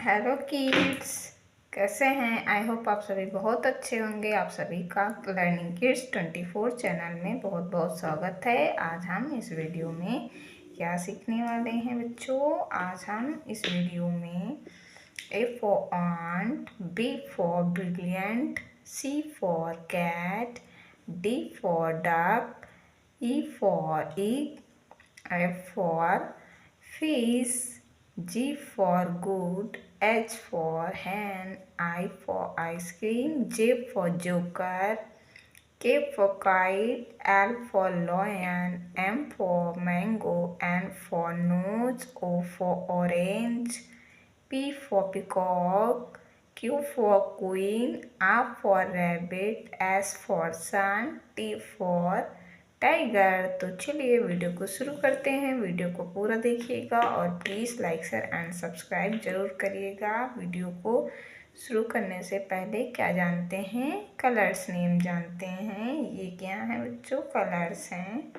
Hello kids, कैसे हैं? I hope आप सभी बहुत अच्छे होंगे। आप सभी का लर्निंग किड्स 24 चैनल में बहुत बहुत स्वागत है। आज हम इस वीडियो में क्या सीखने वाले हैं बच्चों? आज हम इस वीडियो में A for ant, B for brilliant, C for cat, D for duck, E for egg, F for fish, G for good, H for hen, I for ice cream, J for joker, K for kite, L for lion, M for mango, N for nose, O for orange, P for peacock, Q for queen, R for rabbit, S for sun, T for tiger. तो चलिए video को शुरू करते हैं। Video को पूरा देखिएगा और please like share and subscribe जरूर करिएगा। वीडियो को शुरू करने से पहले क्या जानते हैं? कलर्स नेम जानते हैं। ये क्या है बच्चों? कलर्स हैं।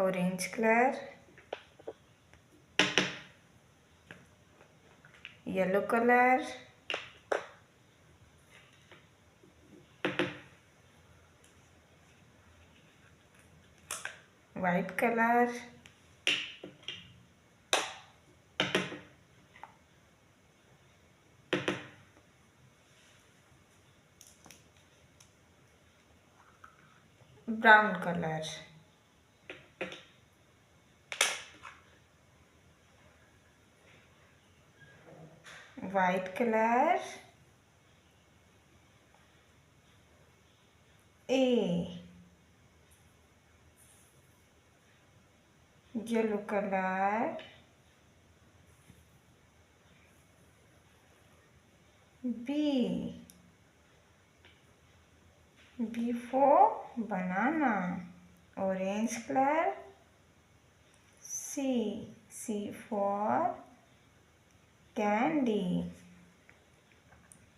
Orange colour, yellow colour, white colour, brown colour, white colour, A, yellow colour, B, B for banana, orange color, C for candy,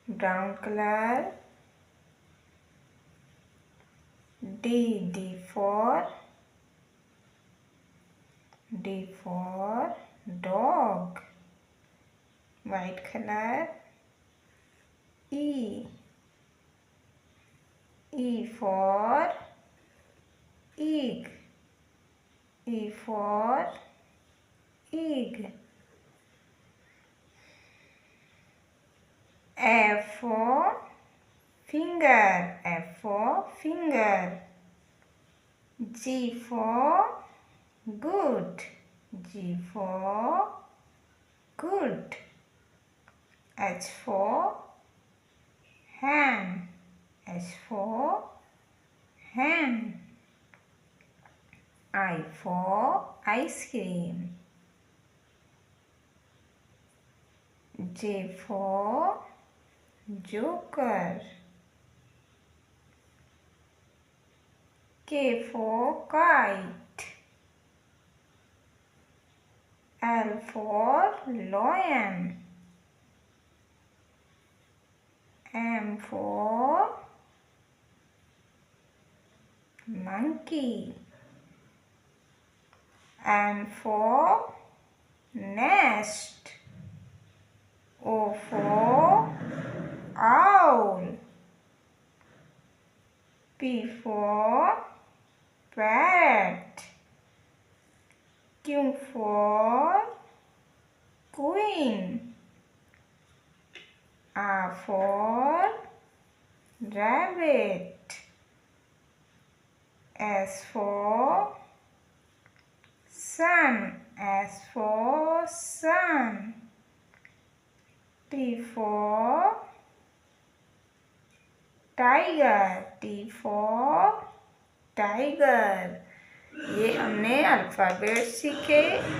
brown color, D for dog, white color, E for egg, E for egg, F for finger, G for good, H for hen, I for ice cream, J for joker, K for kite, L for lion, M for monkey, N for nest, O for owl, P for parrot, Q for queen, R for rabbit, S for sun, T for tiger, ये हमने alphabet सीखे।